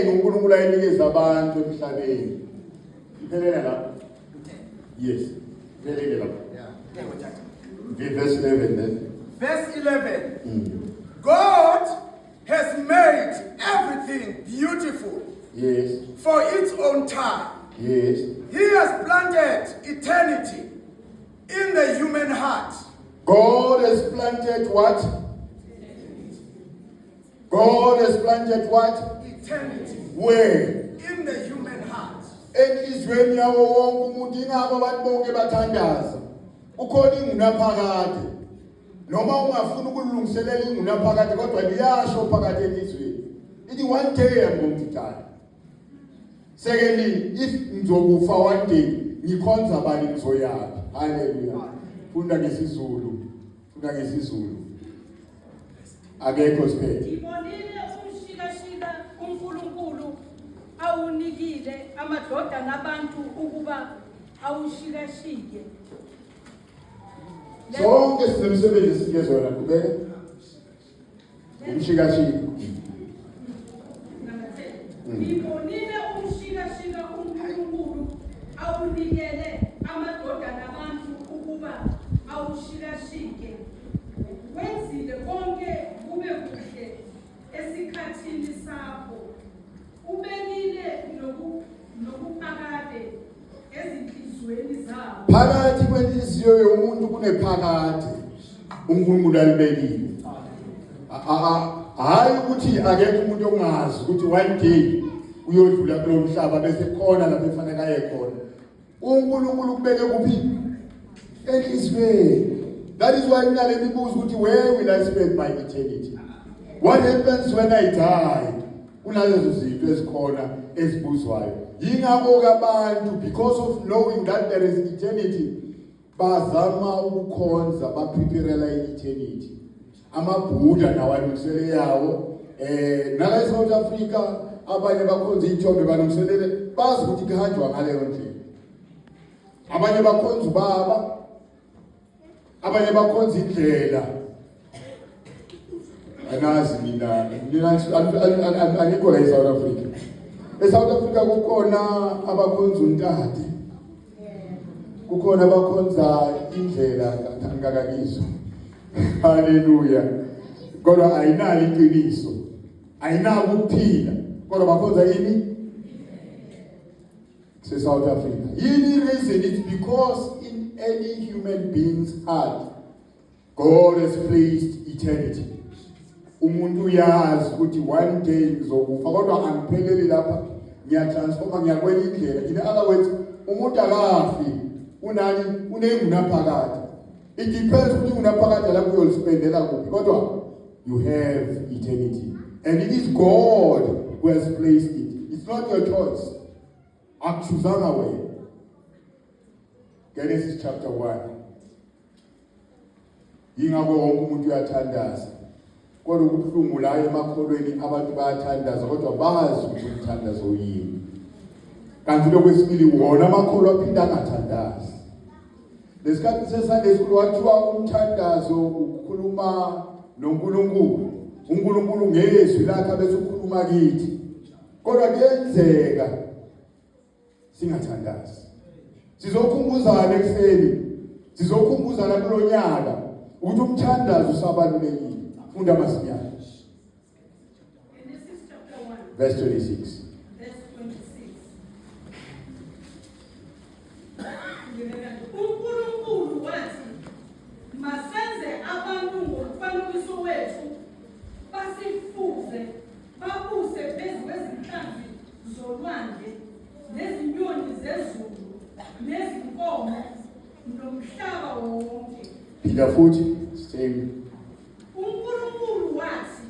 uNkulunkulu ayinikeza abantu emhlabeni. Iphelele lapho. Yes. Iphelele lapho. Verse 11 then. Verse 11. God has made everything beautiful. Yes. For its own time. Yes. He has planted eternity in the human heart. God has planted what? God has planted what? Eternity. Where? In the human heart. Enhlizweni yawo wonke umuntu ingaba abantu bonke bathandaza. Ukhona ingunaphakade. Noma ungafuna ukulungiselela ingunaphakade kodwa liyasho phakathi enhlizweni. Ithi one day I'm going to die. Secondly, if ngizokufa one day ngikhonza bani ngizoyaphi. Hallelujah. Funda ngesizulu. Funda ngesizulu. Akekho siphethe. Ibonile umshikashika uNkulunkulu awunikile amadoda nabantu ukuba awushikashike. Sonke sinemsebenzi sikezona kubeka. Umshikashika. Ibonile umshikashika uNkulunkulu awunikele amadoda nabantu ukuba awushikashike. Wenzile konke kube kuhle esikhathini sakho. Ubekile nokuphakade ezinhlizweni zabo. Phakathi kwenhliziyo yomuntu kunephakade uNkulunkulu alibekile. Hayi ukuthi akekho umuntu ongazi ukuthi one day uyodlula kulo mhlaba bese khona lapho efanele aye khona. uNkulunkulu kubeke kuphi? Enhliziyweni. That is why mina lemibuzo ukuthi where will I spend my eternity? What happens when I die? Unazo zinto ezikhona ezibuzwayo. Yingakho abantu because of knowing that there is eternity bazama ukukhonza bapreparela eternity. Amabhuda nawalungisele yawo nala eSouth Africa abanye bakhonza ithombe balungiselele bazi ukuthi kuhanjwa ngaleyo ndlela. Abanye bakhonza ubaba, abanye bakhonza indlela. Anazi mina angikho la eSouth Africa. ESouth Africa kukhona abakhonza uNtate. Kukhona abakhonza indlela ngakakizwa. Hallelujah. Kodwa ayinalo iqiniso. Ayinako ukuphila. Kodwa bakhonza yini? South Africa. Yini reason? It's because in any human being's heart God has placed eternity. Umuntu uyazi ukuthi one day ngizokufa kodwa angipheleli lapha ngiyatransforma ngiyakwenye indlela. In other words, umuntu akafi unani unengunaphakade. It depends ukuthi unaphakade lapho uyospendela kuphi kodwa you have eternity and it is God who has placed it. It's not your choice. Akuchuzanga wena. Genesis chapter 1. Yingakho wonke umuntu uyathandaza. Kodwa ukuhlungu la emakholweni abantu bayathandaza kodwa bazi ukuthi umthandazo yini. Kanti lokwesibili wona amakholwa aphinda angathandazi. Lesikhathi seSunday school wathiwa umthandazo ukukhuluma noNkulunkulu. uNkulunkulu ngezwi lakhe bese ukhuluma kithi. Kodwa kuyenzeka singathandazi. Sizokhumbuzana ekseni. Sizokhumbuzana kulonyaka ukuthi umthandazo usabalulekile. Funda masinyana. Genesis chapter 1. Verse 26. Verse 26. uNkulunkulu wathi masenze abantu ngomfanekiso wethu basifuze babuse phezu kwezinhlanzi zolwandle nezinyoni zezulu nezinkomo nomhlaba wonke. Peter futhi same. uNkulunkulu wathi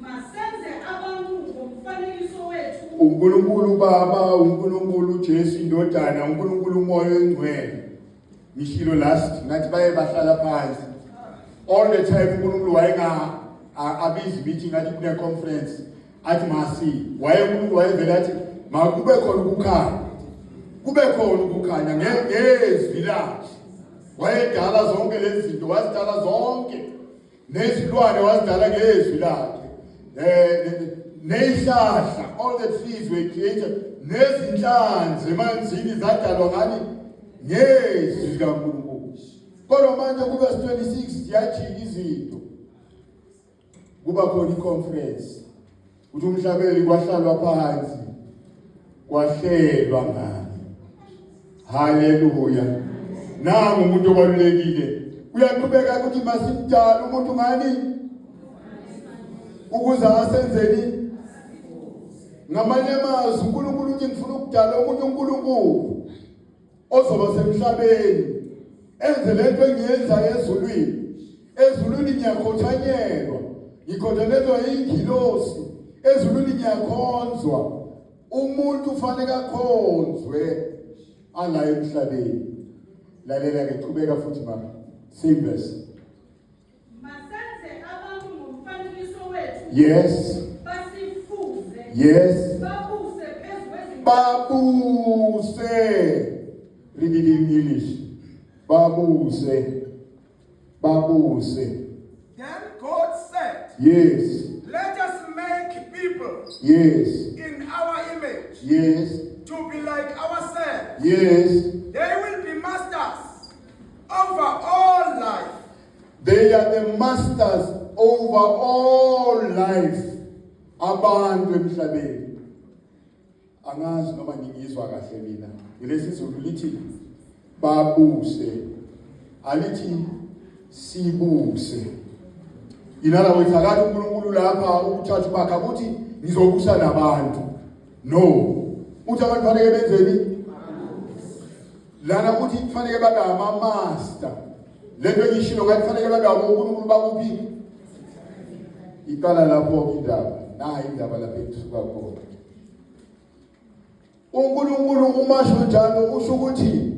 masenze abantu ngomfanekiso wethu. uNkulunkulu Baba, uNkulunkulu Jesu indodana, uNkulunkulu Moya Oyingcwele. Ngishilo last ngathi baye bahlala phansi. All the time uNkulunkulu wayenga abizi meeting ngathi kune conference athi masi uNkulunkulu wayevela athi makube khona ukukhanya. Kube khona ukukhanya ngezwi lakhe. Wayedala zonke lezi zinto, wazidala zonke. Nezilwane wazidala ngezwi lakhe. nezihlahla, all the trees were created, nezinhlanzi emanzini zadalwa ngani ngezwi likaNkulunkulu. Kodwa manje kuverse 26 ziyajika izinto. Kuba khona iconference. Uthi umhlabeli kwahlalwa phansi. Kwahlelwa ngani. Haleluya. Nangu umuntu obalulekile. Uyaqhubeka ukuthi masimdala umuntu ngani? Ukuze asenzeni? Ngamanye amazwi uNkulunkulu uthi ngifuna ukudala umuntu uNkulunkulu ozoba semhlabeni enze lento engiyenzayo ezulwini. Ezulwini ngiyakhothanyelwa, ngikhothanelwa yingilosi. Ezulwini ngiyakhonzwa. Umuntu ufanele akhonzwe ala emhlabeni. Lalela ke qhubeka futhi mama. Same verse. Masenze abantu ngomfanekiso wethu. Yes. Basifuze. Yes. Babuse phezu kwezinto. Babuse. Read it in English. Babuse. Babuse. Then God said, Yes. let us make people Yes. in our image Yes. to be like ourselves. Yes. They will be masters over all life. They are the masters over all life. Abantu emhlabeni. Angazi noma ngingizwa kahle mina. Lesi sizulu lithi babuse. Alithi sibuse. Inala wethakanti uNkulunkulu lapha ukuthatha bakhe ukuthi ngizobusa nabantu. No. Uthi abantu fanele benzeni? Lana uthi kufanele babe ama-master. Lento engishilo ngathi kufanele babe uNkulunkulu bakuphi? Iqala lapho indaba. Nayi indaba lapho ekusuka khona. uNkulunkulu umasho njalo usho ukuthi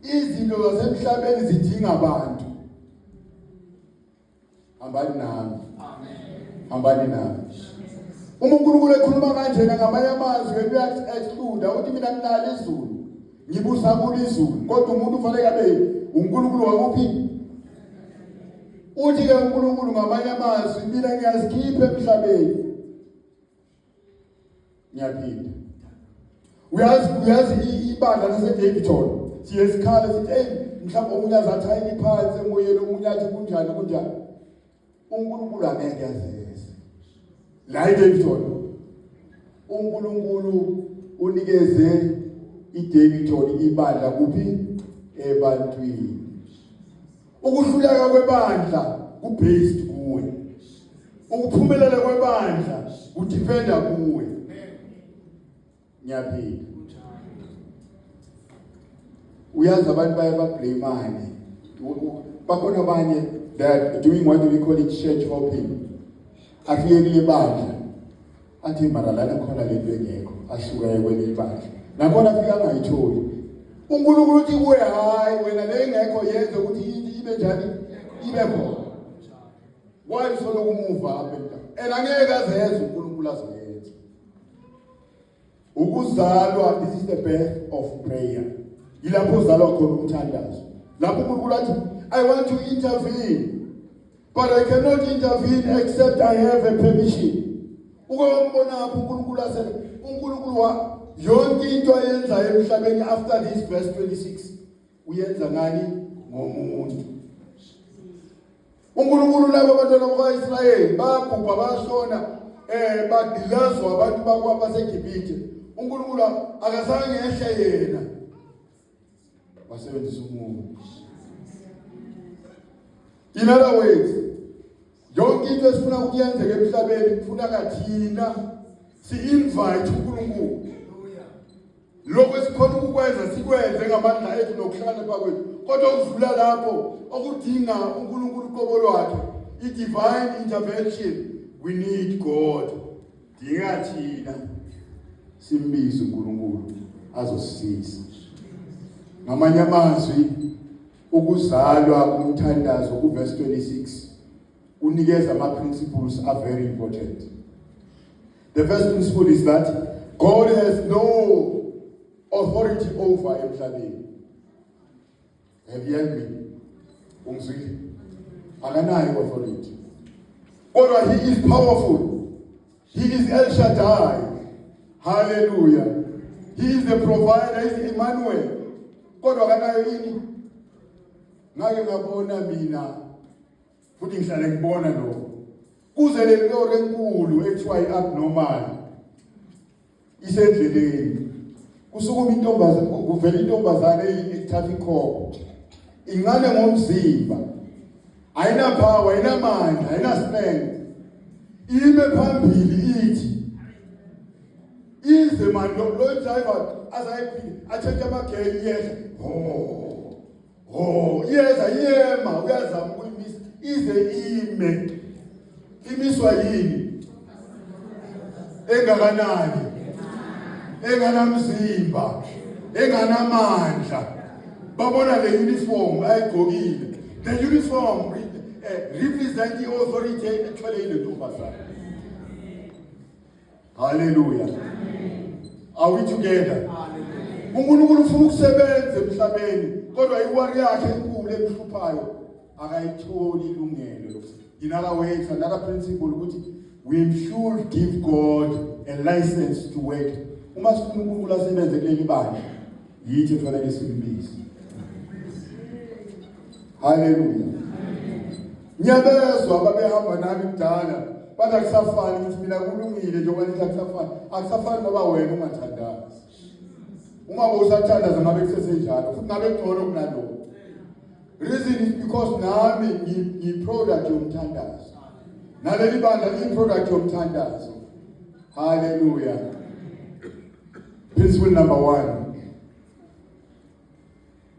izinto zasemhlabeni zidinga abantu. Hambani nami. Amen. Hambani nami. uNkulunkulu ekhuluma kanjena ngamanye amazwi uyaexclude uthi mina nginalo izulu. Ngibusa kulo izulu kodwa umuntu ufanele abe uNkulunkulu wakuphi? Uthi ke uNkulunkulu ngamanye amazwi mina ngiyazikhipha emhlabeni. Ngiyaphinda. Uyazi ibandla laseDavidton. Siyesikhala sithi hey mhlawumbe umunye azathayini phansi emoyeni umunye athi kunjani kunjani. uNkulunkulu angeke yazeze. La eDavidton uNkulunkulu unikeze iDavidton ibandla kuphi? Ebantwini. Ukuhluleka kwebandla kubased kuwe. Ukuphumelela kwebandla udependa kuwe. Ngiyaphinda. Uyazi abantu baye bablamane. Bakhona abanye that doing what we call it church hopping. Afike kule bandla. Athi mara lana khona lento engekho. Asuka kwenye ibandla. Nakhona afika angayitholi. uNkulunkulu uthi kuwe hayi wena le engekho yenze ukuthi ibe njani? Ibe khona. Why solo kumuva up and down? And angeke azenze uNkulunkulu azoyenza. Ukuzalwa, this is the birth of prayer. Yilapho uzalwa khona umthandazo. Lapho uNkulunkulu athi I want to intervene, but I cannot intervene except I have a permission. Ukombona lapho uNkulunkulu asele uNkulunkulu wa yonke into ayenzayo emhlabeni after this verse 26 uyenza ngani? Ngomuntu. uNkulunkulu labo abantwana bakwaIsrayeli babhubha bashona badilazwa abantu bakwaba seGibhithe. uNkulunkulu akazange ehle yena. Wasebenzisa umuntu. In other words, yonke into esifuna ukuyenzeka emhlabeni kufuna kathina si-invite uNkulunkulu. Lokho esikhona ukukwenza sikwenze ngamandla ethu nokuhlakanipha kwethu. Kodwa ukudlula lapho okudinga uNkulunkulu uqobo lwakhe, i-divine intervention, we need God. Dinga thina simbize uNkulunkulu azosisiza. Ngamanye amazwi ukuzalwa umthandazo kuverse 26 unikeza ama-principles are very important. The first principle is that God has no authority over emhlabeni. Have you heard me? Ungizwile? Akanayo authority. Kodwa he is powerful. He is El Shaddai. Hallelujah. He is the provider, he is Emmanuel. Kodwa kanayo yini? Ngake ngabona mina futhi ngihlale ngibona lo. Kuze le lori enkulu ekuthiwa iabnormal isendleleni. Kusukuma intombazana, kuvela intombazana eyi-traffic cop. Ingane ngomzimba. Ayina power, ayina mandla, ayina strength. Ime phambili ithi ize man lo driver azayiphila athethe amageli yehla yeza yema uyazama ukuyimisa ize ime imiswa yini engakanani enganamzimba enganamandla babona le uniform ayigqokile the uniform represent the authority ethwele ile ntombazana. Hallelujah. Are we together? uNkulunkulu ufuna ukusebenza emhlabeni kodwa iwari yakhe enkulu emhluphayo akayitholi ilungelo. In other words, another principle ukuthi we should give God a license to work. Uma sifuna uNkulunkulu asebenze kuleli bandla yithi kufanele simbize. Hallelujah. Nyabezwa babehamba nami kudala bathi akusafani ukuthi mina kulungile njengoba nithi akusafani ngoba wena ungathandazi. Uma usathandaza ngabe kusesenjalo futhi ngabe ngcono kunalokho. Reason is because nami ngi-product yomthandazo. Naleli bandla liyi-product yomthandazo. Hallelujah. Principle number 1.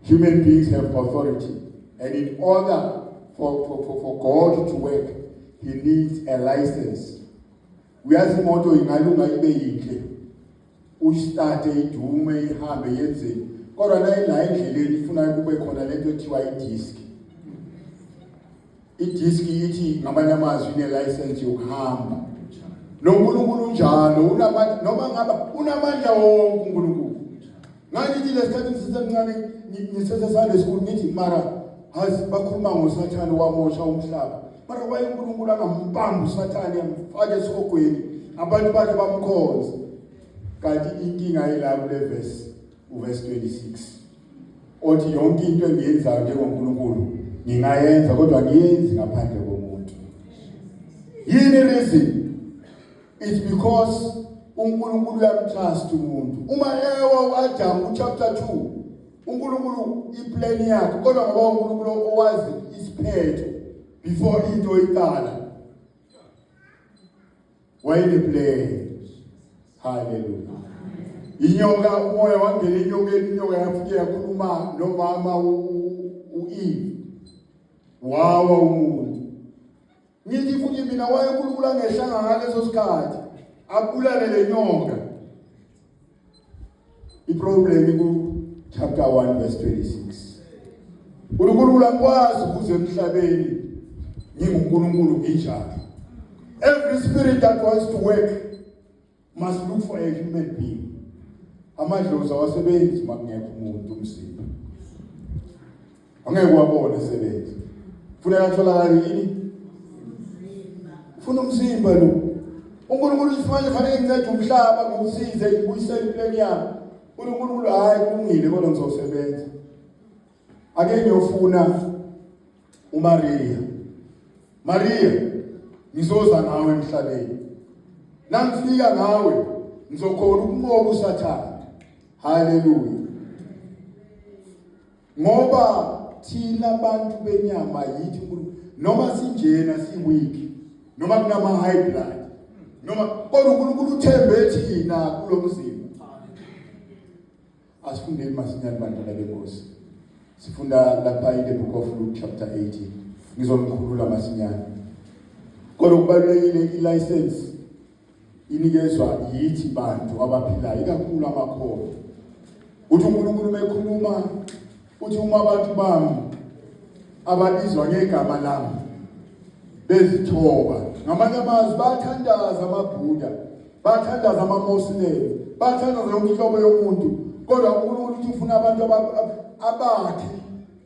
Human beings have authority, and in order for God to work, he needs a license. Uyazi imoto ingalunga ibe yinhle. Usithathe idume ihambe yenzeni. Kodwa la endleleni ifuna kube khona lento ethiwa idisk. Idisk ithi ngamanye amazwi ine license yokuhamba. NoNkulunkulu njalo unamandla noma ngaba unamandla wonke uNkulunkulu. Ngithi lesikhathi sisemncane ngisesesande esikhulu ngithi mara hazi bakhuluma ngoSathane wamosha umhlaba. Mara waye uNkulunkulu angampamba uSathane amfake esogweni abantu bakhe bamkhonza. Kanti inkinga ayilapho le verse 26. Othi yonke into engiyenzayo njengoNkulunkulu ngingayenza kodwa ngiyenzi ngaphandle komuntu. Yini reason? It's because uNkulunkulu uyamtrust umuntu. Uma ewa uAdam chapter 2 uNkulunkulu iplan yakhe kodwa ngoba uNkulunkulu owazi isiphetho before into iqala. Wayine plan. Hallelujah. Inyoka umoya wangena inyokeni inyoka yafike yakhuluma nomama uEve. Wawa umuntu. Ngithi futhi mina waye uNkulunkulu angehlanga ngaleso sikhathi abulale le nyoka. Iproblem ku chapter 1 verse 26. uNkulunkulu akwazi ukuze emhlabeni nginguNkulunkulu nginjani. Every spirit that wants to work must look for a human being. Amadlozi awasebenzi makungekho umuntu umzimba. Angeke wabona sebenza. Funeka atholakala yini? Ufuna umzimba lo. uNkulunkulu ufanele ngincede umhlaba ngokusize ngibuyisele impilo yami. uNkulunkulu hayi kulungile kodwa ngizosebenza. Ake ngiyofuna uMaria. Maria, ngizoza nawe emhlabeni. Nangifika ngawe ngizokhona ukunqoba uSathane. Hallelujah. Ngoba thina abantu benyama yithi noma sinjena siweak noma kunama high blood noma kodwa uNkulunkulu uthembe thina kulomzimba. Asifundeni masinyane bantwana benkosi. Sifunda lapha in the book of Luke chapter 18. Ngizomkhulula masinyane. Kodwa kubalulekile ilicense inikezwa yithi bantu abaphilayo ikakhulu amakhono. Uthi uNkulunkulu mekhuluma uthi uma abantu bami ababizwa ngegama lami bezithoba ngamanye amazwi bathandaza amaBuddha, bathandaza amaMuslim, bathandaza yonke inhlobo yomuntu, kodwa uNkulunkulu uthi ufuna abantu abakhe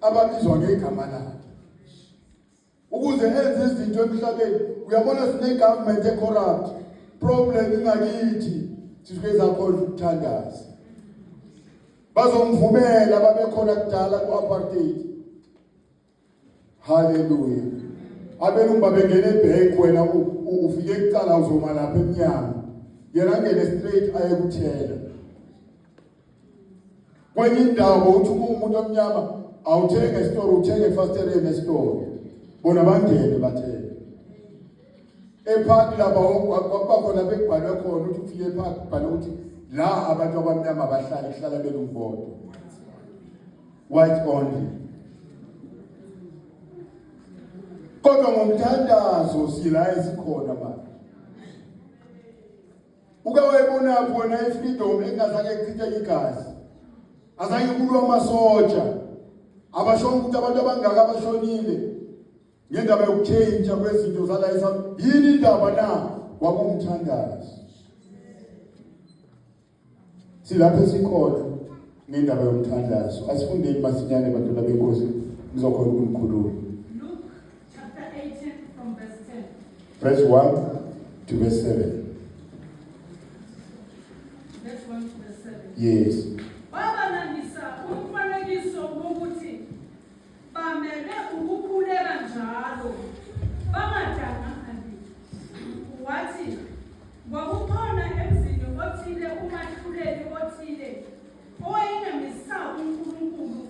ababizwa ngegama lakhe ukuze enze izinto emhlabeni. Uyabona sine government ecorrupt, problem ingakithi sisuke zakhola ukuthandaza bazomvumela babekhona kudala ku-apartheid. Hallelujah. Abelungu babengena ebank wena ufike kuqala uzoma lapha emnyango yena ngene straight aye kuthela kwenye indawo uthi umuntu omnyama awuthenge esitoro uthenge fastere esitoro bona bangene bathele ephakathi lapha kwakukhona bekubhalwe khona ukuthi ufike ephakathi kubhalwe ukuthi la abantu abamnyama bahlala kuhlala belungbodo white only. Kodwa ngomthandazo sila esikhona manje. Uke wayibona bona ifreedom engazange ichithe igazi. Azange kulwa amasoja. Abashonga ukuthi abantu abangaka abashonile. Ngendaba yokuchange kwezinto zala esam. Yini indaba na kwakungumthandazo. Silapho esikhona ngendaba yomthandazo. Asifundeni masinyane bantwana benkosi nizokhona ukukhuluma. Verse 1 to verse 7. Verse 1 to verse 7. Yes. Wabanandisa umfanekiso wokuthi bamele ukukhuleka njalo bangadangali. Wathi kwakukhona emzini othile umahluleli othile owayengemisa uNkulunkulu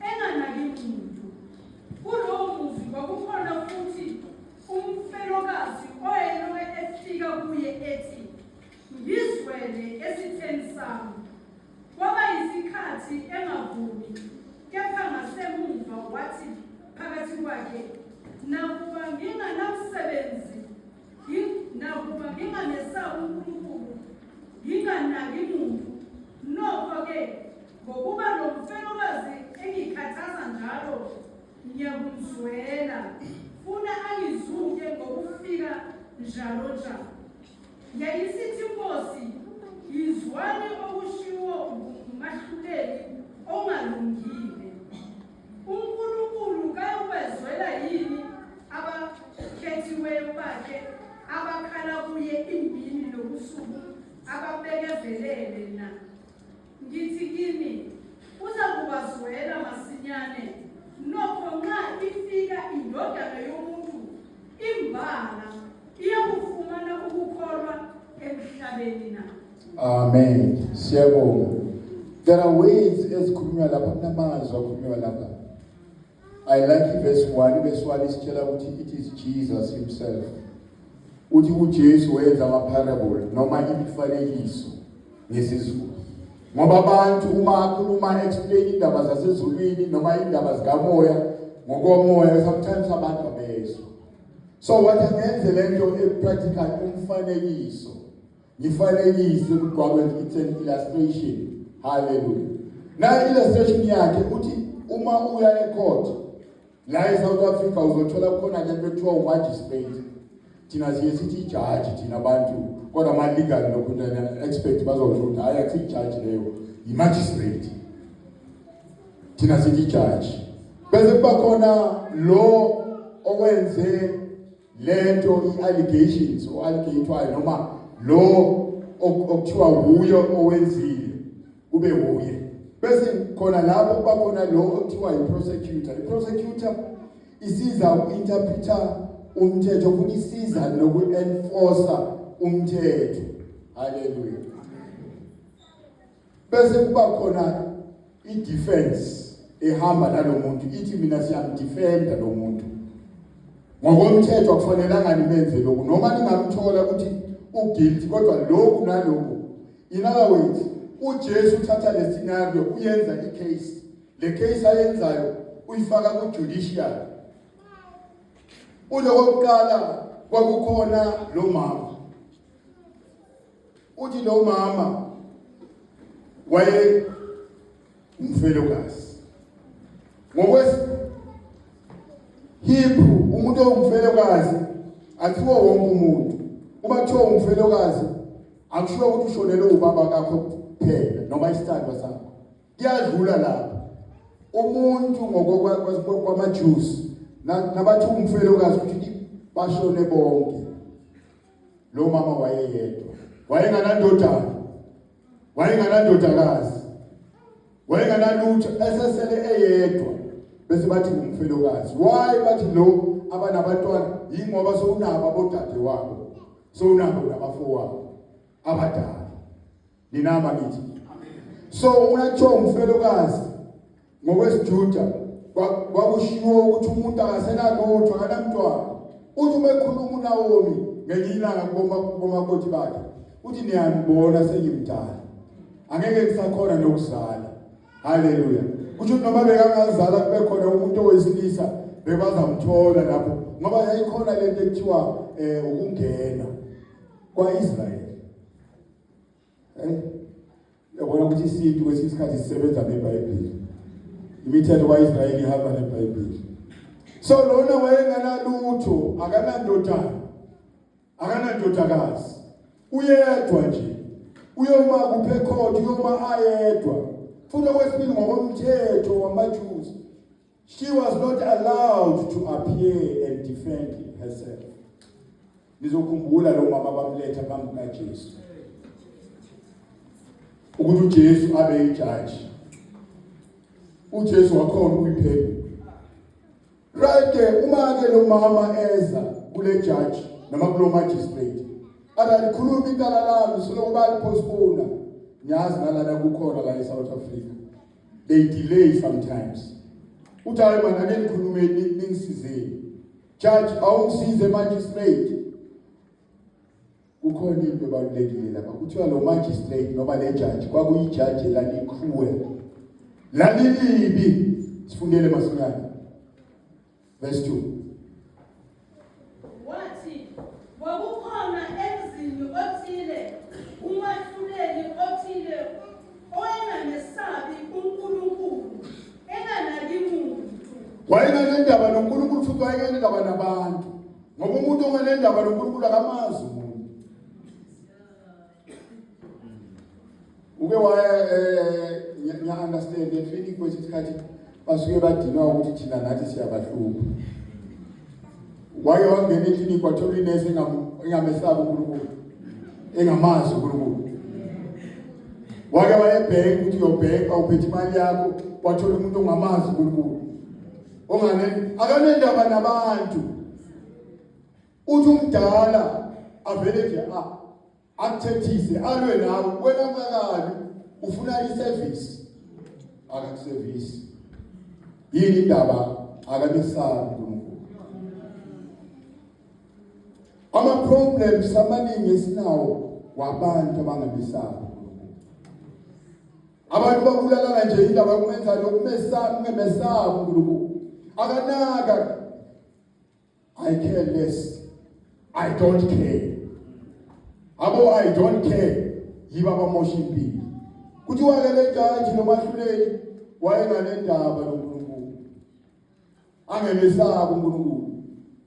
enganaki muntu. Kulowo muzi kwakukhona futhi umfelokazi oyelowe efika kuye ethi ngizwele esitheni sami kwaba yisikhathi engavumi kepha ngasemuva wathi phakathi kwakhe nakuba nginganamsebenzi nakuba ngingamesabi uNkulunkulu nginganaki muntu nokho-ke ngokuba lo mfelokazi engikhathaza njalo ngiyakumzwela funa angizuke ngokufika njalo njalo. Yayisithi inkosi yizwani okushiwo ngumahluleli ongalungile. uNkulunkulu kayobezwela yini abakhethiweyo bakhe abakhala kuye imini nobusuku ababekezelele na? Ngithi kimi uza kubazwela masinyane. Nokho nxa ifika indodana yomuntu imbala iyakufumana ukukholwa emhlabeni na? Amen. Siyabonga. There are ways ezikhulunywa lapha kunamazwi akhulunywa lapha. I like verse 1. Verse 1 isitshela ukuthi it is Jesus himself. Uthi uJesu wenza ama-parable noma imifanekiso ngesizulu. Ngoba abantu uma akhuluma explain indaba zasezulwini noma indaba zikamoya ngokomoya sometimes abantu abezwa. So what angenze lento practical umfanekiso. Ngifanekise kugqwaqwe it's an illustration. Hallelujah. Na illustration yakhe uthi uma uya ecourt la eSouth Africa uzothola khona into ekuthiwa umagistrate. Thina siye sithi judge thina abantu kodwa ama legal nokuntana expert bazosho ukuthi hayi akuthi judge leyo i-magistrate. Thina sithi judge. Bese kuba khona lo owenze lento i-allegations or allegatory noma lo okuthiwa huyo owenzile kube huye. Bese khona lapho kuba khona lo okuthiwa i-prosecutor. I-prosecutor isiza uku-interpreter umthetho futhi isiza noku-enforcer umthetho. Hallelujah. Bese kuba khona i-defense ehamba nalomuntu ithi mina siyamdefenda lo muntu. Ngokomthetho akufanelanga nimenze lokhu noma ningamthola ukuthi uguilty kodwa lokhu nalokhu. In other words, uJesu uthatha le scenario uyenza i-case. Le case ayenzayo uyifaka ku-judicial. Ule wokuqala kwakukhona lo mama. Uthi lo mama waye umfelokazi. Ngokwesi Hebrew umuntu ongumfelokazi akuthiwa wonke umuntu. Uma kuthiwa umfelokazi akusho ukuthi ushonele ubaba kakho kuphela noma isithandwa sakho. Kuyadlula lapha. Umuntu ngokwamaJews nabathi umfelokazi ukuthi bashone bonke. lo mama wayeyedwa, wayenganandodana, wayenganandodakazi, wayenganalutho, esesele eyedwa. Bese bathi umfelokazi. Why bathi lo abanabantwana? Yingoba sowunabo abodade wabo, sowunabo nabafowabo abadala. Ninama nithi. So unathiwa umfelokazi ngokwesiJuda kwakushiwo ukuthi umuntu akasenalutho, akanamntwana. Uthi uma ekhuluma uNaomi ngenye ilanga kubomakoti bakhe, uthi niyambona sengimdala, angeke kusakhona nokuzala. Haleluya. Kuthi noma bekangazala kube khona umuntu owesilisa bebazamthola lapho, ngoba yayikhona lento ekuthiwa ukungena kwaIsrayeli. Yabona ukuthi isintu kwesinye isikhathi sisebenza neBhayibheli. Imithetho kwaIsrayeli ihamba neBhayibheli. So lona wayenganalutho, akanandodana, akanandodakazi, uyedwa nje, uyoma kuphekhothi, uyoma ayedwa. Futhi okwesibili ngokomthetho wamaJuda, she was not allowed to appear and defend herself. Nizokhumbula lo mama bamletha phambi kaJesu ukuthi uJesu abe ijaji. uJesu wakhona ukuyiphendula. Right, uma ke lo mama eza kule judge noma kulo magistrate, abalikhuluma icala lami soloko balipostpone. Nyazi nalana kukhona la eSouth Africa, they delay sometimes. Uthi hayi mana ake nikhulumeni ningisizeni. Judge awungisize magistrate. Kukhona into ebalulekile lapha. Kuthiwa lo magistrate noma le judge kwakuyijudge lalicruel, lalilibi. Sifundele masinyane. Verse 2. Wathi kwakukhona emzini othile umahluleli othile owayengamesabi uNkulunkulu, enganaki muntu. Wayenganendaba noNkulunkulu futhi wayenganendaba nabantu. Ngoba umuntu onganendaba noNkulunkulu akamazi umuntu. Uke nya understand the feeling kwethi isikhathi basuke badinwa ukuthi thina nathi siyabahlupha. Wake wangena eklinikhi wathola inesi engamesabi uNkulunkulu, engamazi uNkulunkulu. Wake wayebhenki ukuthi uyobhenka uphethe imali yakho, wathola umuntu ongamazi uNkulunkulu, akanendaba nabantu. Uthi umdala avele nje akuthethise alwe nawe, wena ngakani ufuna iservice, akakuservice. Yini indaba akamesabi uNkulunkulu. Ama problems amaningi esinawo wabantu abangamesabi uNkulunkulu. Abantu babulalana nje indaba kumenza lokumesabi, ungemesabi uNkulunkulu. Akanaka, I care less, I don't care. Abo I don't care, yiba abamosha impilo. Kuthiwa ke le judge nomahluleli wayenganendaba noNkulunkulu, angemesabi uNkulunkulu.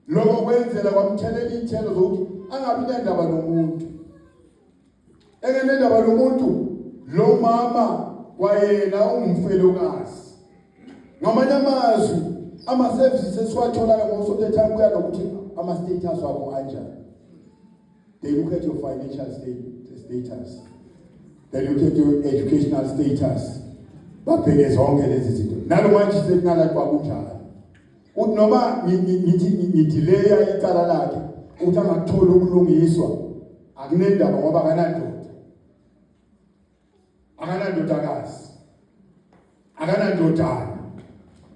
Lokho kwenzela kwamthelela ithelo zokuthi angabi nendaba nomuntu. Engenendaba nomuntu, lo mama wayena ungumfelokazi. Ngamanye amazwi ama-services esiwatholayo most of the time kuya nokuthi ama-status wakho anjani. They look at your financial status. They look at your educational status. Babheke zonke lezi zinto. Nalo manje sekunala kwakunjalo. Uthi noma ngidelaya icala lakhe, uthi angathola ukulungiswa, akunendaba ngoba akanandoda. Akanandodakazi. Akanandodana.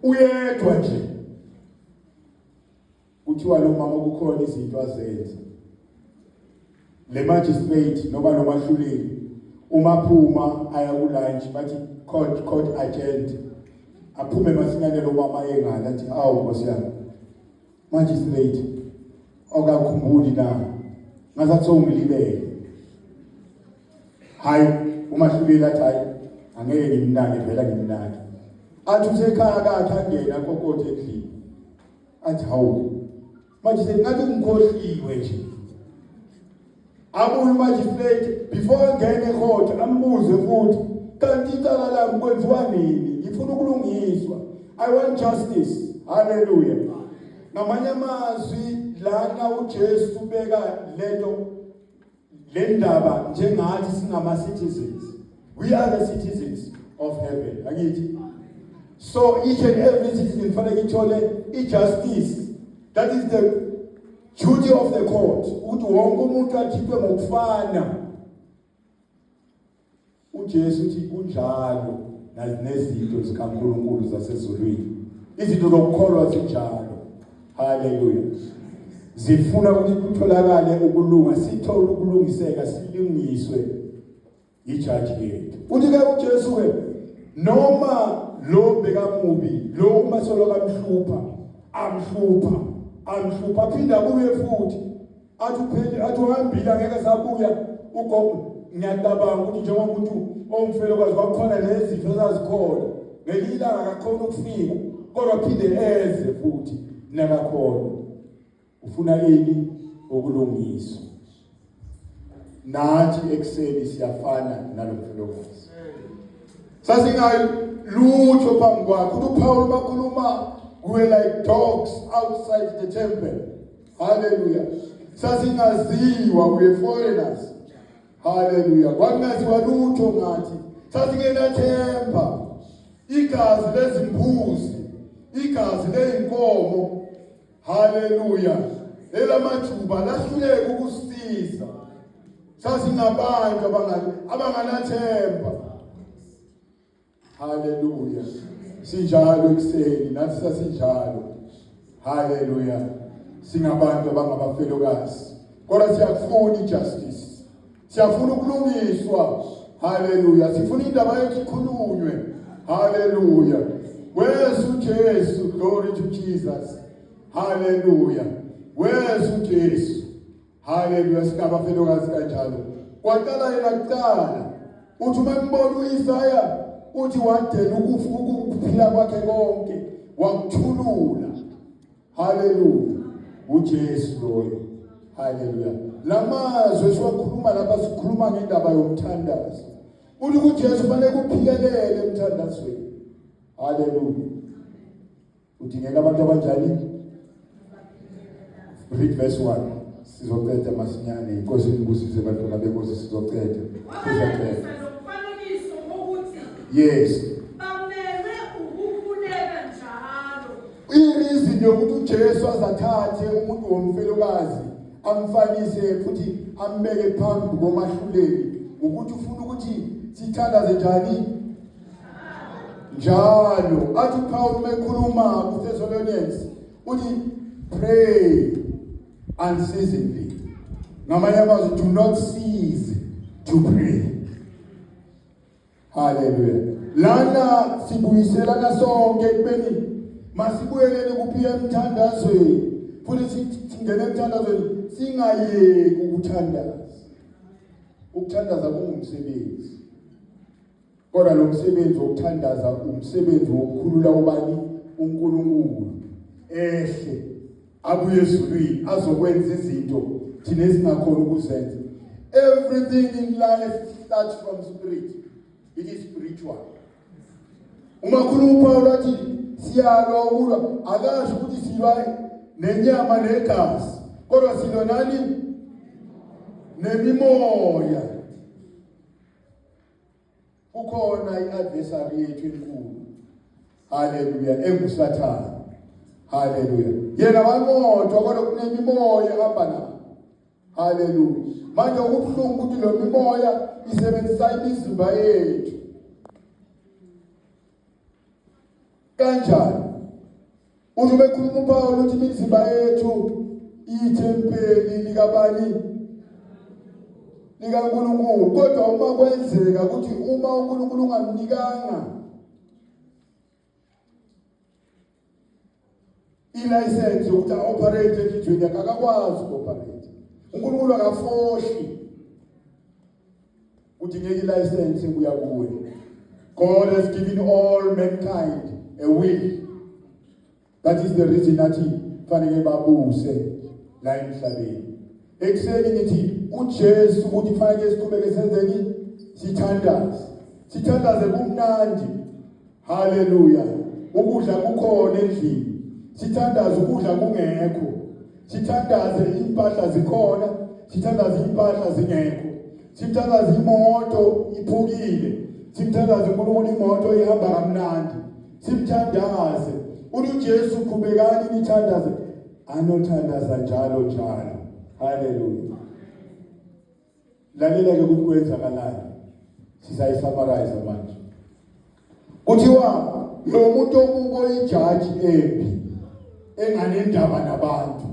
Uyedwa nje. Kuthiwa lo mama kukhona izinto azenza. Le magistrate noma lo mahluleli umaphuma aya ku lunch bathi court agent aphume masinyane lo mama engala athi awu Nkosi yami magistrate okakhumbuli na ngazathi ungilibele. Hayi umahluleli athi hayi angeke ngimnake vela ngimnake. Athi usekhaya kakhe angena kokothe endlini athi hawu magistrate ngathi ungikhohliwe nje. Abuye magistrate before ngene ecourt ambuze futhi kanti icala lami kwenziwa nini, ngifuna ukulungiswa, I want justice. Hallelujah. Ngamanye amazwi lana uJesu ubeka lento le ndaba njengathi singama citizens. We are the citizens of heaven. Angithi? So each and every citizen fanele ithole justice. That is the duty of the court. Ukuthi wonke umuntu athiphe ngokufana. uJesu uthi kunjalo nezinto zikaNkulunkulu zasezulwini. Izinto zokukholwa zinjalo. Hallelujah. Zifuna ukuthi kutholakale ukulunga, sithole ukulungiseka, silungiswe ijaji yethu. Uthi ke uJesu ke noma lo bekamubi, lo umasolo amhlupha phinda kuye futhi athi uhambile angeke sabuya ugogo. Ngiyacabanga ukuthi njengoba umuntu omfelokazi kwakhona lezifo ezazikhona ngelilanga akakhona ukufika kodwa phinde eze futhi nakakhona ufuna yini ukulungiswa. Nathi ekseni siyafana nalomfelokazi. Sasingayi lutho phambi kwakhe. uPaul bakhuluma we were like dogs outside the temple. Hallelujah. Sasingaziwa we were foreigners. Hallelujah. Kwakungaziwa lutho ngathi. Sasingenathemba. Igazi lezimbuzi, igazi leyinkomo. Hallelujah. Elamajuba lahluleka ukusisiza. Sasingabantu abanganathemba. Hallelujah. Sinjalo ekseni, nathi sasinjalo. Hallelujah. Singabantu abangabafelokazi. Kodwa siyafuna ijustice. Siyafuna ukulungiswa. Hallelujah. Sifuna indaba yethu ikhulunywe. Hallelujah. Where's uJesu? Glory to Jesus. Hallelujah. Where's uJesu? Hallelujah. Singabafelokazi kanjalo. Kwaqala yena kuqala. Uthi umembona uIsaya uthi wadela ukuphila kwakhe konke wakuthulula. Hallelujah. uJesu loyo. Hallelujah. Lamazwe siwakhuluma lapha sikhuluma ngendaba yomthandazo. Uthi uJesu fanele kuphikelele emthandazweni. Hallelujah. Udingeka abantu abanjani? Read verse 1. Sizoqeda masinyane inkosi ibusise bantwana benkosi sizoqeda. Yes. Bamele ukukhuleka njalo. Ireason yokuthi uJesu azathathe umuntu womfelokazi amfanise futhi ambeke phambi komahluleli ukuthi ufuna ukuthi sithandaze njani njalo. Athi Paul mekhuluma kuThessalonians uthi pray unceasingly. Ngamanye amazwi do not cease to pray. Hallelujah. Lana sibuyiselana sonke kubeni masibuyeleni kuphila emthandazweni futhi singene emthandazweni singayeki ukuthandaza. Ukuthandaza kungumsebenzi. Kodwa lo msebenzi wokuthandaza umsebenzi wokukhulula ubani uNkulunkulu ehle abuye ezulwini azokwenza izinto thina esingakhona ukuzenza. Everything in life starts from spirit. It is spiritual. Uma khuluma Paul athi siyalwa ukulwa akasho ukuthi silwa nenyama negazi kodwa silwa nani nemimoya. Ukhona iadversary yethu enkulu. Hallelujah. Engusathana. Hallelujah. Yena wanqotha kodwa kunemimoya ehamba nayo. Hallelujah. Manje ukubuhlungu ukuthi lo mimoya isebenzisa imizimba yethu. Kanjani? Uthi bekhuluma uPaul uthi imizimba yethu iyithempeli likabani? LikaNkulunkulu. Kodwa uma kwenzeka ukuthi uma uNkulunkulu ungamnikanga ilicense yokuthi operate endlini akakwazi ukuoperate. uNkulunkulu akafohli. Udingeka ilicense kuya kuwe. God has given all mankind a will. That is the reason that fanele babuse la emhlabeni. Ekseni ngithi uJesu uthi fanele siqhubeke senzeni sithandaze. Sithandaze kumnandi. Hallelujah. Ukudla kukhona endlini. Sithandaze ukudla kungekho. Sithandaze impahla zikhona. sithandaze impahla zingekho, sithandaze imoto iphukile, simthandaze uNkulunkulu imoto ihamba kamnandi, simthandaze uJesu qhubekani nithandaze, anothandaza njalo njalo. Haleluya. Lalela ke ukuthi kwenzakalayo, sisayi-summarize manje. Kuthiwa lo muntu okubo ijaji embi, enganendaba nabantu,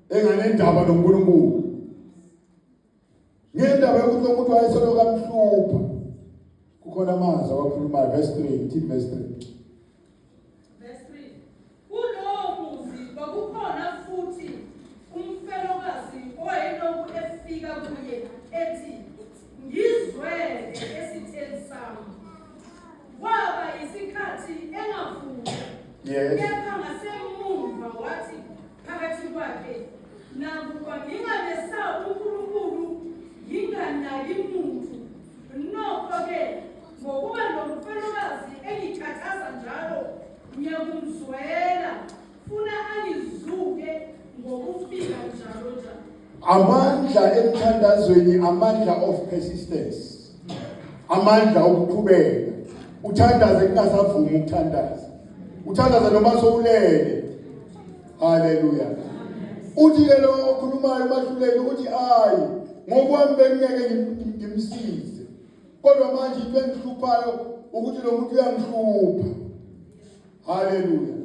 enganendaba noNkulunkulu, ngendaba yokuthi lo muntu wayeseloku amhlupha. Kukhona amazwi awakhulumayo, verse 3, ithi verse 3. Verse 3. Kulowo muzi kwakukhona futhi umfelokazi owayeloku efika kuye ethi, ngizwele esitheni sami. Kwaba isikhathi engavuka. Kepha ngasemuva wathi phakathi kwakhe, nakuba ngingamesaba uNkulunkulu, nginganaki muntu. Nokho-ke, ngokuba nomfelokazi engikhathaza njalo, ngiyakumzwela, funa angizuke ngokufika njalo njalo. Amandla emthandazweni, amandla of persistence, amandla okuqhubeka. Uthandaze kungasavumi ukuthandaza, uthandaze noma sowulele. Haleluya. Uthi ke lo okhulumayo emahluleli ukuthi hayi, ngokwami bengeke ngimsize, kodwa manje into engihluphayo ukuthi lo muntu uyangihlupha. Haleluya.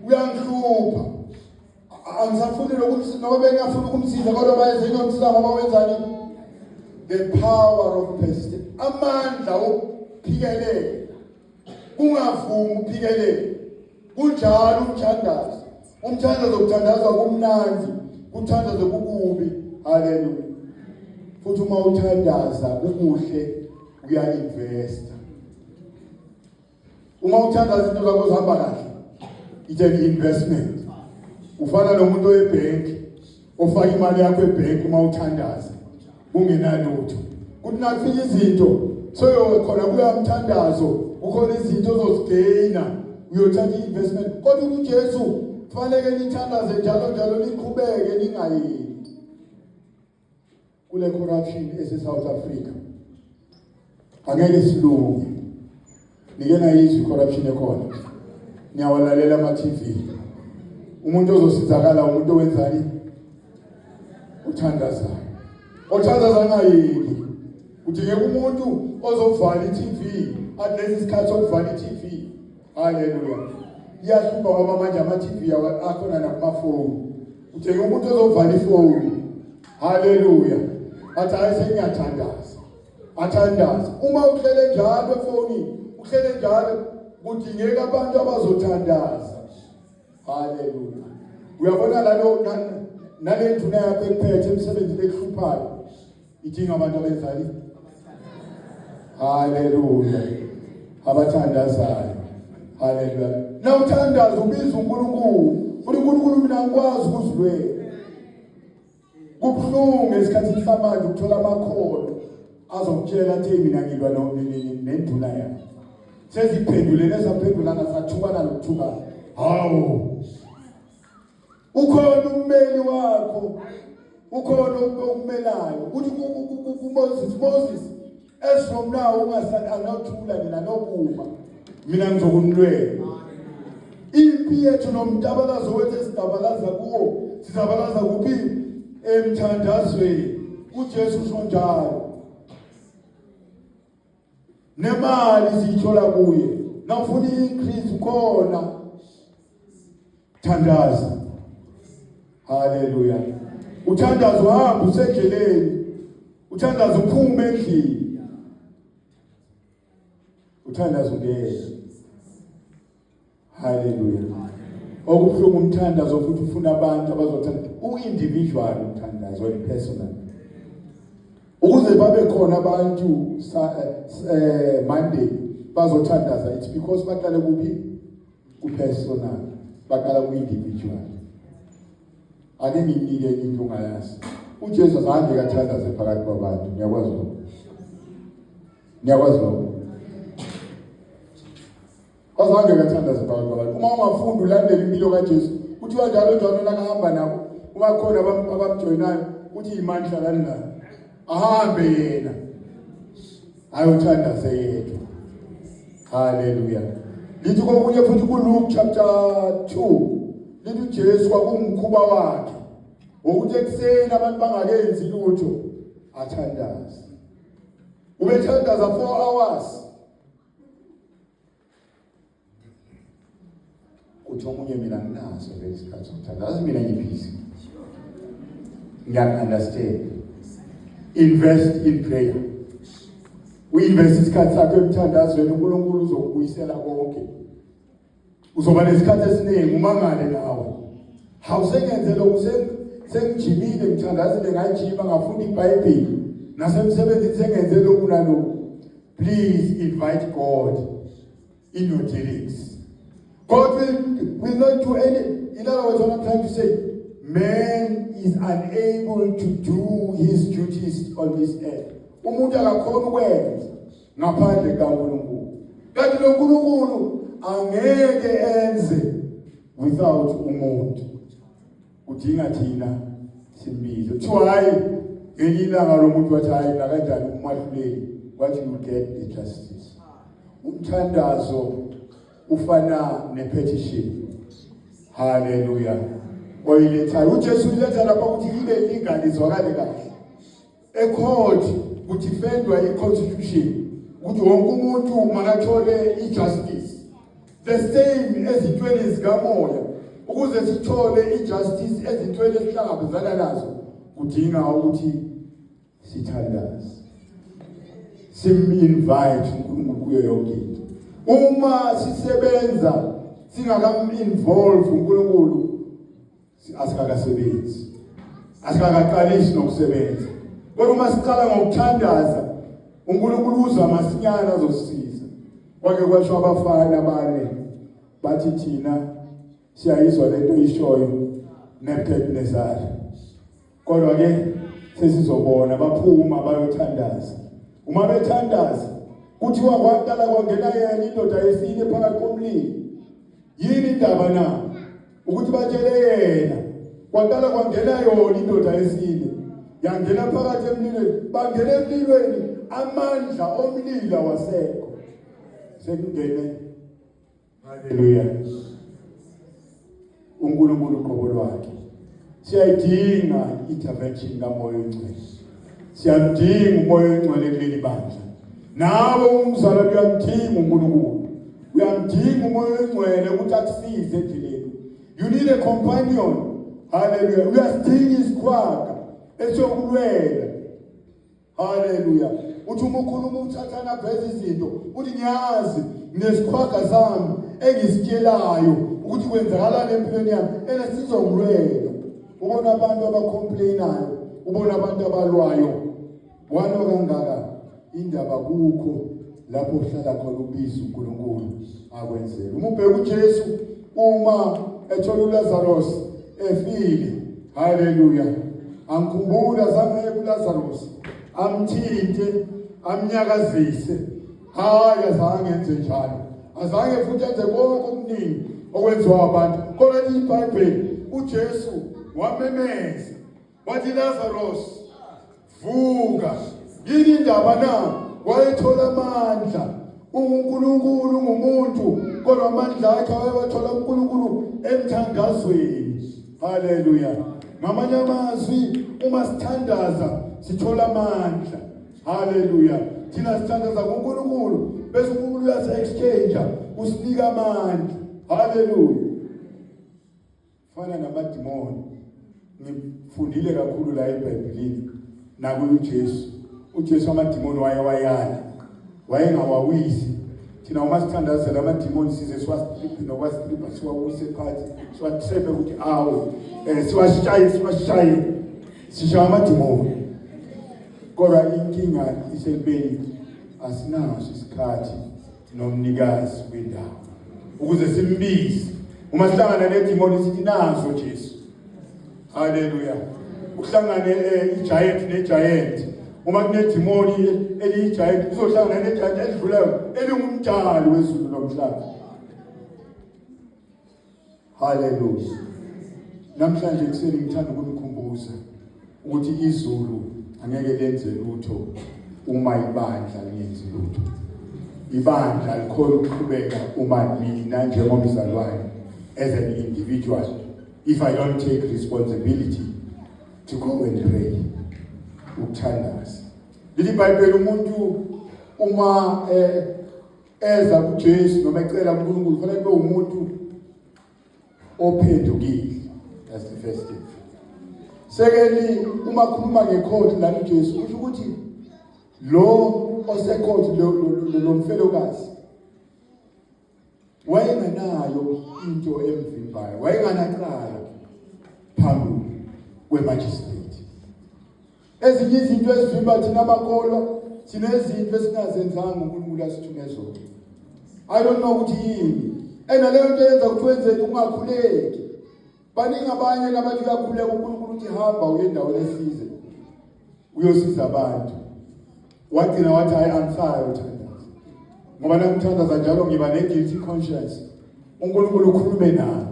Uyangihlupha. Angisafuni lokumsiza ngoba bengafuna ukumsiza, kodwa bayenze ngomsiza ngoba wenzani? The power of persistence. Amandla okuphikelela. Ungavumi uphikelele. Kunjalo umthandazo. Umthandazo ukuthandazwa kumnandi, kuthandaza kukubi. Haleluya. Futhi uma uthandaza kukuhle, uya-investa. Uma uthandaza into zakho zihamba kahle, it's an investment. Ufana nomuntu oyebhenki ofaka imali yakho ebhenki uma uthandaza kungenalutho. Kuthi nakufika izinto khona kuya umthandazo, kukhona izinto ozozigeyina, uyothatha i-investment. Kodwa uJesu kufanele nithandaze njalo njalo, niqhubeke ningayeki. Kule corruption ese-South Africa angeke silunge. Nike nayizwi corruption ekhona, niyawalalela ama-TV. Umuntu ozosizakala umuntu owenzani? Uthandazayo. Othandaza ngayeki. Udingeka umuntu ozovala i-TV, athi lesi sikhathi sokuvala i-TV. Haleluya. Iyahlupa ngoba manje ama-TV akhona nakumafoni. Udingeka umuntu ozovala ifoni. Haleluya. Athi hayi sengiyathandaza. Athandaza. Uma uhlele njalo efonini, uhlele njalo, kudingeka abantu abazothandaza. Haleluya. Uyabona nale nduna yakho ekuphethe emsebenzini ekuhluphayo, idinga abantu abenzani? Haleluya. Abathandazayo. Haleluya. Na uthandaza ubiza uNkulunkulu. uNkulunkulu mina ngikwazi ukuzwela. Kubuhlungu esikhathini samanje ukuthola amakhono azokutshela athi mina ngilwa nenduna yakhe. Seziphendulene ezaphendulana sathukana nokuthukana. Hawu. Ukhona ummeli wakho. Ukhona okumelayo. Uthi Moses, as from now unganothula mina nobuma. Mina ngizokunwela. Impi yethu nomtabalazo wethu esidabalaza kuwo, sizabalaza kuphi? Emthandazweni. uJesu usho njalo. Nemali siyithola kuye. Nawufuna i-increase khona, thandaza. Haleluya. Uthandaza uhamba usendleleni. Uthandaza uphume endlini. Uthandaza ungena. Haleluya. Okubuhlungu umthandazo futhi ufuna abantu abazothanda u-individual umthandazo personal. Ukuze babe khona abantu Monday bazothandaza, it's because baqale kuphi? Ku-personal. Baqala ku-individual. Ake nginike into ongayazi. uJesu azange kathandaze phakathi kwabantu. Ngiyakwazi lokho. Ngiyakwazi lokho. Azange kathandaze phakathi kwabantu. Uma ungafunda ulandela impilo kaJesu, kuthiwa njalo njalo nakahamba nabo, uma khona abamjoyinayo, uthi imani hlalani la ahambe yena ayothandaze yedwa. Hallelujah. Lithi kokunye futhi kuLuke chapter 2 lithi uJesu kwakumkhuba wakhe ukuthi ekuseni abantu bangakenzi lutho athandaze. Ubethandaza 4 hours. Kuthi omunye mina nginaso lesikhathi sokuthandaza mina ngibhizi. Ngiya-understand. Invest in prayer. Uinvest isikhathi sakho emthandazweni uNkulunkulu uzokubuyisela konke. Uzoba nesikhathi esiningi umangale nawe. Hawusengenze lokhu sengijimile ngithandazile ngajima ngafunda iBhayibheli nasemsebenzini sengenze lokhu nalokhu. Please invite God in your dealings. God will not do any. In other words, what I'm trying to say, man is unable to do his duties on this earth. Umuntu akakhona ukwenza ngaphandle kaNkulunkulu. Kanti lo Nkulunkulu angeke enze without umuntu. Udinga thina simbize. Kuthiwa hayi ngelinye ilanga lo muntu wathi hayi kanjani umahluleli wathi you get the justice. Umthandazo ufana nepetition. Hallelujah. Oyiletha uJesu uletha lapha ukuthi ibe legal izwakale kahle. Ecourt kudefendwa iconstitution ukuthi wonke umuntu makathole ijustice. The same ezintweni zikamoya ukuze sithole ijustice ezintweni esihlangabezana nazo kudinga ukuthi sithandaze. Sim-invite uNkulunkulu kuyo yonke into. Uma sisebenza singakam-involve uNkulunkulu asikakasebenzi. Asikakaqalisi nokusebenza. Kodwa uma siqala ngokuthandaza uNkulunkulu uza masinyana azosisiza. Kwake kwasho abafana abane bathi thina siyayizwa lento ishoyo Nebukadnezar. Kodwa ke sesizobona baphuma bayothandaza. Uma bethandaza kuthiwa kwaqala kwangena yena indoda yesine phakathi komlilo. Yini indaba na? Ukuthi batshele yena kwaqala kwangena yona indoda yesine. Yangena phakathi emlilweni, bangena emlilweni amandla omlilo wasekho. Sekungene. Hallelujah. uNkulunkulu uqobo lwakhe. Siyayidinga intervention kaMoya oNgcwele. Siyamdinga uMoya oNgcwele kuleli bandla. Nawe umzalwane uyamdinga uNkulunkulu. Uyamdinga uMoya oNgcwele ukuthi akusize endleleni. You need a companion. Hallelujah. Uyasidinga isikhwaka esokulwela. Hallelujah. Uthi uma ukhuluma uthathana pheze izinto, uthi ngiyazi nesikhwaka sami engisitshelayo ukuthi kwenzakalani empilweni yami sizongilwela. Ubona abantu abacomplainayo, ubona abantu abalwayo. Wano kangaka indaba kukho lapho uhlala khona ubiza uNkulunkulu akwenzele. Uma ubheka uJesu uma ethola uLazarus efile. Hallelujah. Angikhumbula zange kuLazarus amthinte amnyakazise. Hayi azange enze njalo. Azange futhi enze konke okuningi okwenziwa abantu. Kodwa iBhayibheli uJesu wamemeza wathi Lazarus vuka. Yini indaba na? Wayethola amandla. uNkulunkulu ngumuntu kodwa amandla akhe wayewathola uNkulunkulu emthandazweni. Hallelujah. Ngamanye amazwi uma sithandaza sithola amandla. Hallelujah. Thina sithandaza kuNkulunkulu bese uNkulunkulu uyase-exchange usinika amandla. Hallelujah. Fana namadimoni. Ngifundile kakhulu la eBhayibhelini nakuyo uJesu. uJesu amadimoni wayewayala. Wayengawawisi. Thina uma sithandazela amadimoni size siwastriphe nokwastripha siwawise phansi siwatrebe ukuthi awe siwashaye sishaya amadimoni. Kodwa inkinga isekubeni asinaso isikhathi nomnikazi wendawo ukuze simbize. Uma sihlangana nedimoni sithi nazo Jesu. Hallelujah. Uhlangane igiant negiant. Uma kunedimoni eliyigiant uzohlangana negiant edlulayo elingumdali wezulu nomhlaba. Hallelujah. Namhlanje kuseni ngithanda ukunikhumbuza ukuthi izulu angeke lenze lutho uma ibandla lenze lutho. Ibandla likhona ukuqhubeka uma mina njengomzalwane as an individual, if I don't take responsibility to go and pray, ukuthandaza. Lithi iBhayibheli umuntu uma eza kuJesu noma ecela uNkulunkulu kufanele kube umuntu ophendukile. That's the first thing. Secondly, uma khuluma ngecourt la kuJesu kusho ukuthi lo osecourt lo mfelokazi wayengenayo into emvimbayo, wayenganaqala phambi kwemagistrate. Ezinye izinto ezivimba thina amakholwa, sinezinto esingazenzanga uNkulunkulu asithume zona. I don't know ukuthi yini. Enaleyo nto yenza ukuthi wenzeke ungakhuleki. Baningi abanye nabathi uyakhuleka uNkulunkulu uthi hamba uye endaweni esize uyosiza abantu. Wagcina wathi angisayo uthandaza. Ngoba nakuthandaza njalo ngiba ne-guilty conscience. uNkulunkulu ukhulume nami.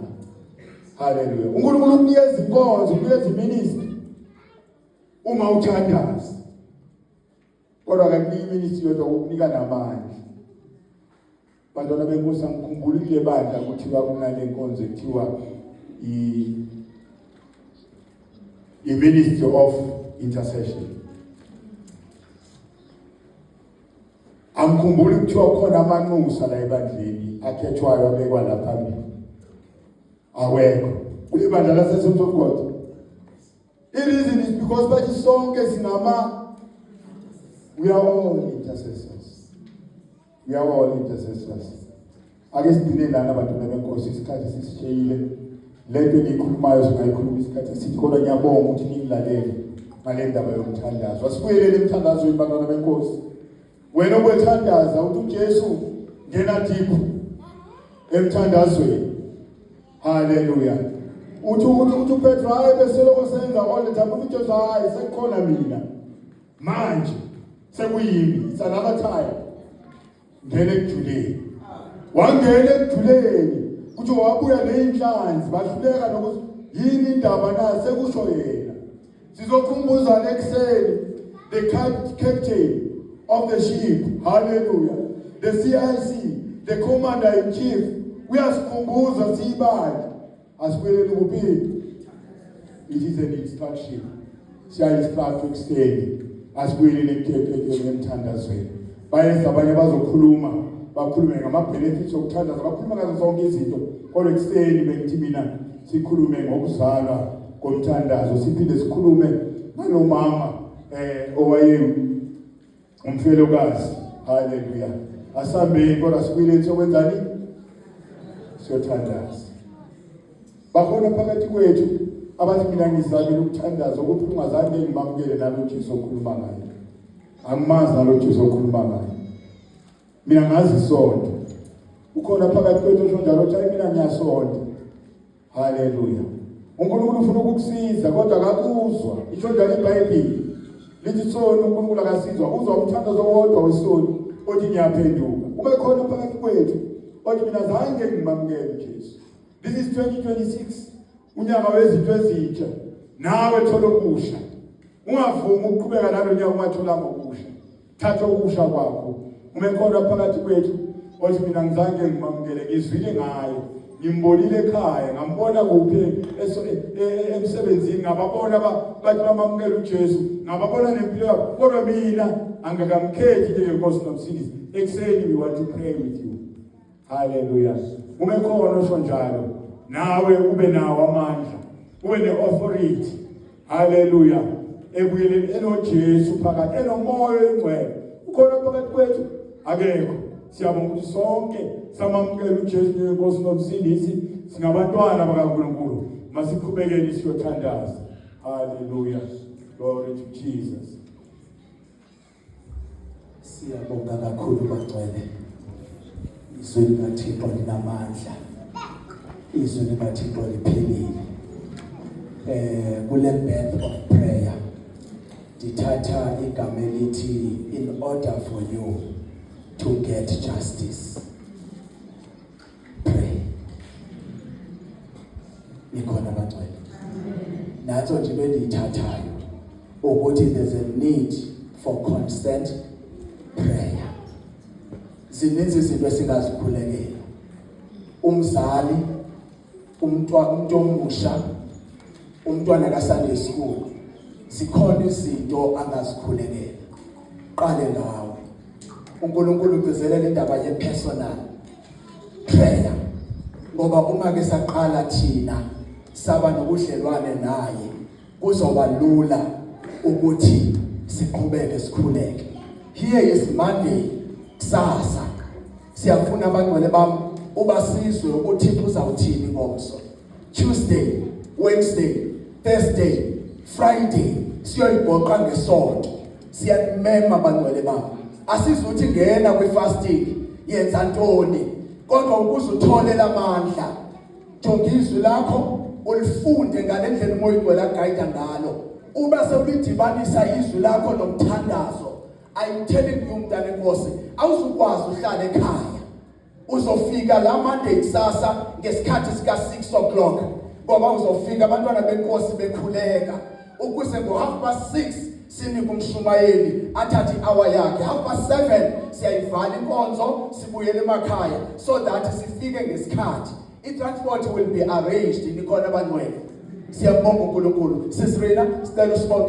Hallelujah. uNkulunkulu ukunikeza inkonzo, ukunikeza iministry uma uthandaza. Kodwa akakuniki iministry yodwa ukunika namandla. Bantwana benkosi ngikhumbula kule bandla kuthiwa kunale nkonzo ekuthiwa i-Ministry of Intercession. Angikhumbuli kuthiwa khona amanxusa la ebandleni akhethwayo abekwa la phambili. Awekho. Kule bandla laseSouth of God. The reason is because bathi sonke sinama, we are all intercessors. We are all intercessors. Ake sidine lana bantwana benkosi isikhathi sisishiyile. Lento nikhulumayo singayikhuluma isikhathi esithi kodwa ngiyabonga ukuthi ningilalele ngale ndaba yomthandazo. Asibuyelele emthandazweni bantwana benkosi. Wena obethandaza uthi uJesu ngena deep emthandazweni. Hallelujah. Uthi uPetro hayi beseloko senza all the time uthi Jesu hayi sekukhona mina. Manje sekuyimi. It's another time. Ngene ekujuleni. Wangena ekujuleni. Uthi wabuya neinhlanzi bahluleka nokuthi yini indaba na sekusho yena. Sizokhumbuza nekuseni the captain of the ship. Hallelujah. The CIC, the commander in chief. Uyasikhumbuza sibali. Asibuyeleni kuphi. It is an instruction. Siyayisikhathi ekuseni. Asibuyeleni emthandazweni. Bayenza abanye bazokhuluma. Bakhulume ngama-benefits okuthandaza, bakhuluma ngazo zonke izinto. Kodwa ekuseni bengithi mina sikhulume ngokuzalwa komthandazo, siphinde sikhulume ngalo mama owaye umfelokazi. Hallelujah. Asambeni kodwa sibuyele sokwenzani? Siyothandaza. Bakhona phakathi kwethu abathi mina ngizamile ukuthandaza ukuthi ungazange ngimamukele nalo Jesu okhuluma ngaye. Angimazi nalo Jesu okhuluma ngaye. Mina ngazi isonto. Ukhona phakathi kwethu osho njalo ukuthi mina ngiyasonto. Hallelujah. uNkulunkulu ufuna ukukusiza kodwa akakuzwa. Isho njalo iBhayibheli lithi sona uNkulunkulu akasizwa, uzwa umthandazo wodwa wesoni othi ngiyaphenduka. Ube khona phakathi kwethu othi mina zange ngimamukele uJesu. This is 2026. Unyaka wezinto ezintsha. Nawe thola okusha. Ungavumi ukuqhubeka nalo nyaka ungathola okusha. Thatha okusha kwakho. Umekhona phakathi kwethu othi mina ngizange ngimamukele, ngizwile ngaye, ngimbonile ekhaya, ngambona kuphi emsebenzini, ngababona bathi bamamukela uJesu, ngababona nempilo yabo, kodwa mina angakamkhethi njengenkosi nomsindisi. Ekuseni we want to pray with you. Hallelujah. Umekhona osho njalo, nawe ube nawo amandla, ube ne-authority. Hallelujah. Ebuyeleni enoJesu phakathi, enomoya oyingcwele. Ukhona phakathi kwethu? Akekho. Siyabonga ukuthi sonke samamukela uJesu njengenkosi nomsindisi, singabantwana bakaNkulunkulu. Masiqhubekeni siyothandaza. Hallelujah. Glory to Jesus. Siyabonga kakhulu bagcwele. Izwi likaThixo linamandla. Izwi likaThixo liphilile. Kule bed of prayer dithatha igama elithi in order for you to get justice, pray. Ikhona bagcwele. Natso nje bendiyithathayo ukuthi there's a need for constant prayer. Zininzi izinto esingazikhulekela. Umzali, umuntu omusha, umntwana ka-Sunday school, zikhona izinto angazikhulekela. Qale ngawe. uNkulunkulu ugcizelela indaba ye-personal prayer. Ngoba uma ke saqala thina saba nobudlelwane naye, kuzoba lula ukuthi siqhubeke sikhuleke. Here is Monday, kusasa siyafuna abangcwele bami ubasizwe ukuthi uzawuthini ngomso. Tuesday, Wednesday, Thursday, Friday siyoyibhoqa ngesonto. Siyamema abangcwele bami. Asizuthi ngena kwi-fasting yenza ntoni, kodwa ukuze uthole lamandla jonga izwi lakho ulifunde ngalendlela umoya ogcwele aguide ngalo. Uba sewulidibanisa izwi lakho nomthandazo, I'm telling you mntana enkosi, awuzukwazi uhlala ekhaya. Uzofika la Monday kusasa ngesikhathi sika 6 o'clock, ngoba uzofika abantwana benkosi bekhuleka ukuze ngo6:30 sinika umshumayeli athathe hour yakhe. 7:30 siyayivala inkonzo sibuyele emakhaya so that sifike ngesikhathi. I-transport will be arranged nikhona abantwana. Siyabonga uNkulunkulu. Sisirina sicela usibonge.